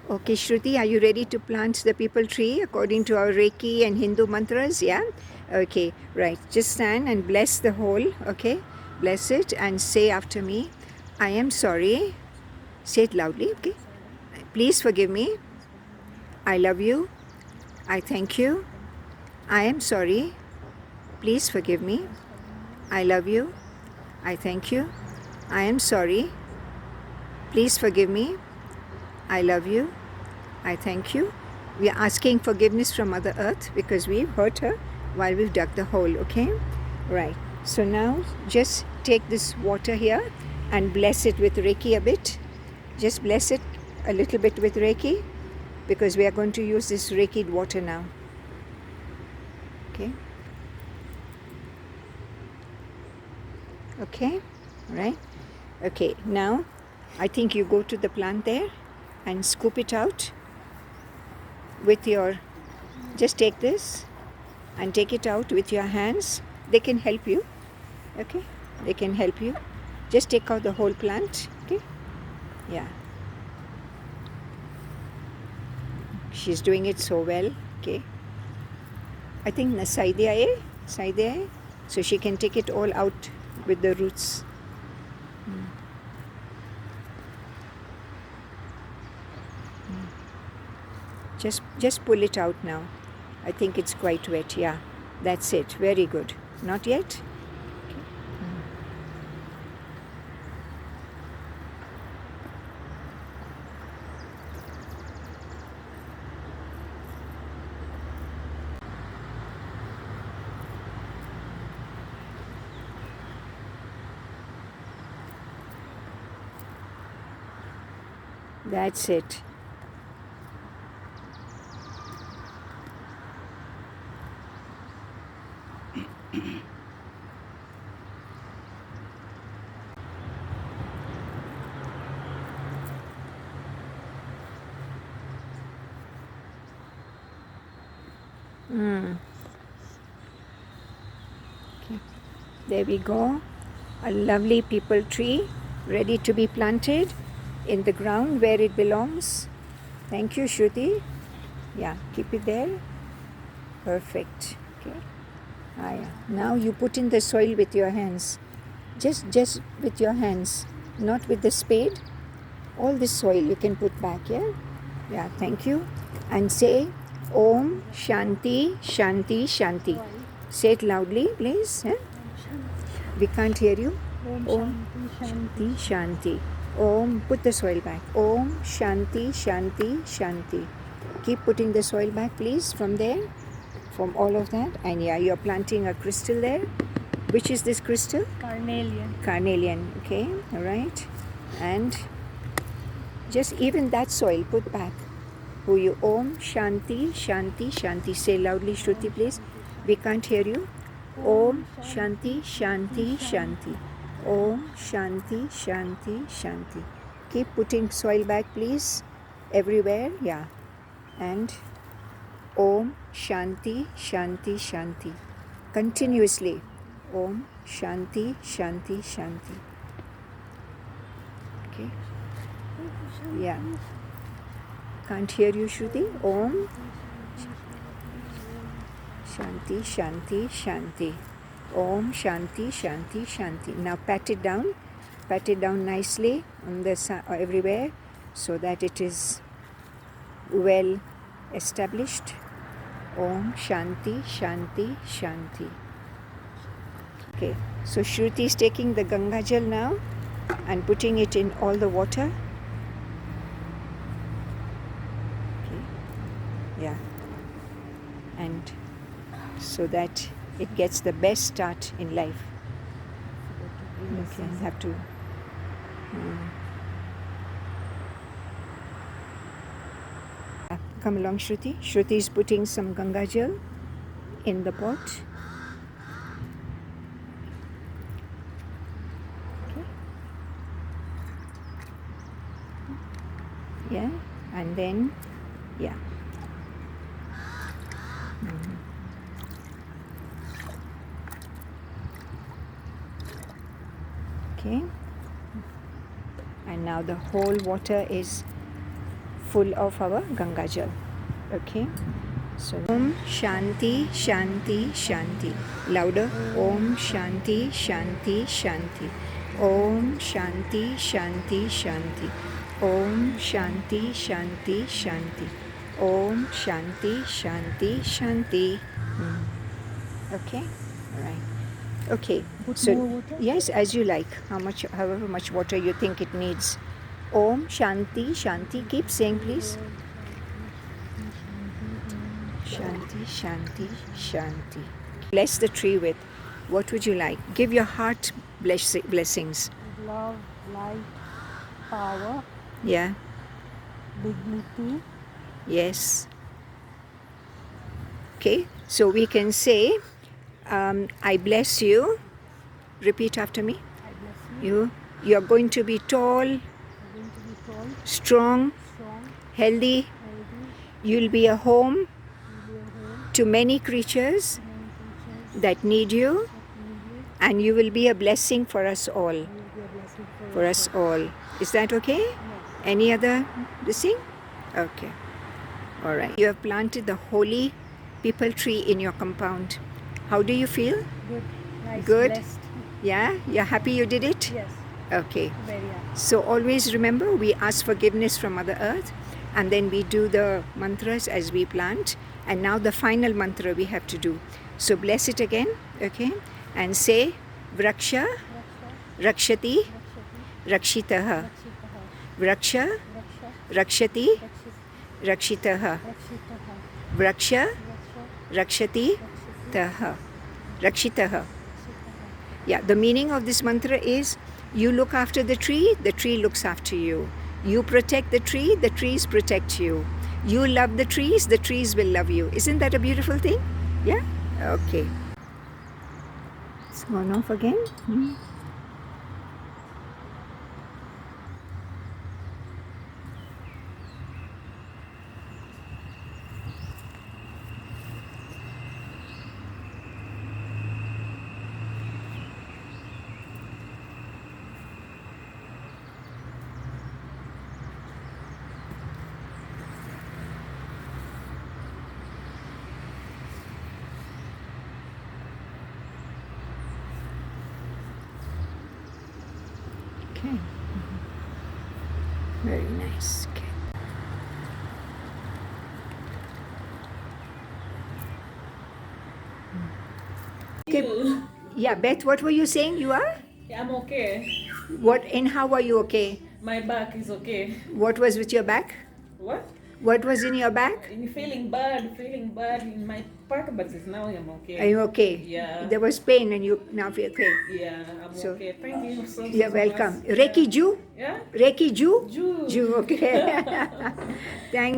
Okay, Shruti, are you ready to plant the peepal tree according to our Reiki and Hindu mantras? Yeah? Okay, right. Just stand and bless the whole, okay? Bless it and say after me, I am sorry. Say it loudly, okay? Please forgive me. I love you. I thank you. I am sorry. Please forgive me. I love you. I thank you. I am sorry. Please forgive me. I love you. I thank you. We are asking forgiveness from Mother Earth because we've hurt her while we've dug the hole, okay? Right. So now just take this water here and bless it with Reiki a bit. Just bless it a little bit with Reiki because we are going to use this Reiki water now. Okay? Okay? Right? Okay, now I think you go to the plant there and scoop it out with your, just take this and take it out with your hands. They can help you, okay? They can help you. Just take out the whole plant, okay? Yeah. She's doing it so well, okay? I think Saidia, so she can take it all out with the roots. Just pull it out now. I think it's quite wet, yeah. That's it, very good. Not yet? That's it. Okay. There we go. A lovely peepal tree ready to be planted in the ground where it belongs. Thank you, Shruti. Yeah, keep it there. Perfect. Okay. Yeah. Now you put in the soil with your hands. Just with your hands, not with the spade. All this soil you can put back, yeah? Yeah, thank you. And say Om Shanti Shanti Shanti. Say it loudly, please. Yeah? We can't hear you. Om Shanti Shanti. Om, put the soil back. Om Shanti Shanti Shanti. Keep putting the soil back, please, from there, from all of that. And yeah, you're planting a crystal there. Which is this crystal? Carnelian. Carnelian, okay, all right. And just even that soil, put back. Who you Om Shanti Shanti Shanti. Say loudly, Shruti, please. We can't hear you. Om Shanti Shanti Shanti. Om Shanti Shanti Shanti. Keep putting soil back, please. Everywhere, yeah. And Om Shanti Shanti Shanti. Continuously. Om Shanti Shanti Shanti. Okay. Yeah. Can't hear you, Shruti. Om Shanti Shanti Shanti. Om Shanti Shanti Shanti. Now pat it down. Pat it down nicely on the everywhere so that it is well established. Om Shanti Shanti Shanti. Okay, so Shruti is taking the Ganga Jal now and putting it in all the water. Okay, yeah, and so that it gets the best start in life. Okay, I have to. Come along, Shruti. Shruti is putting some Ganga Jal in the pot. Okay. Yeah, and then, yeah. Okay. And now the whole water is full of our Ganga Jal. Okay. So Om Shanti Shanti Shanti. Louder. Om Shanti Shanti Shanti. Om Shanti Shanti Shanti. Om Shanti Shanti Shanti. Om Shanti Shanti Shanti. Okay. All right. Okay. Put more water? Yes, as you like. However much water you think it needs. Om Shanti Shanti. Keep saying, please. Shanti, Shanti, Shanti. Bless the tree with. What would you like? Give your heart blessings. Love, light, power, Yeah. dignity. Yes. Okay. So we can say, I bless you. Repeat after me. I bless you. You are going to be tall, I'm going to be tall, strong, strong, healthy. healthy. You'll be a home You'll be a home to many creatures to many creatures that need you, that need you. and you will be a blessing for us all. You will be a blessing For us all. Is that okay? Yes. Any other thing? Okay. All right. You have planted the holy Peepal tree in your compound. How do you feel? Good. Nice. Good. Blessed. Yeah? You're happy you did it? Yes. Okay. Very happy. So always remember, we ask forgiveness from Mother Earth, and then we do the mantras as we plant. And now the final mantra we have to do. So bless it again, okay? And say, Vraksha, Rakshati, Rakshitaha. Vraksha, Rakshati, Rakshitaha. Vraksha, Rakshati, Taha. Rakshitaha. Yeah, the meaning of this mantra is, you look after the tree looks after you. You protect the trees protect you. You love the trees will love you. Isn't that a beautiful thing? Yeah? Okay. It's gone off again. Okay. Very nice. Okay. Okay. Yeah, Beth, what were you saying? You are? Yeah, I'm okay. What and how are you okay? My back is okay. What was with your back? What? What was in your back? I'm feeling bad in my back, but now I'm okay. Are you okay? Yeah. There was pain and you now feel okay. Yeah, I'm So- okay. Thank you so You're so welcome. much. Reiki Jew? Yeah? Reiki Jew? Jew. Jew, okay. Thank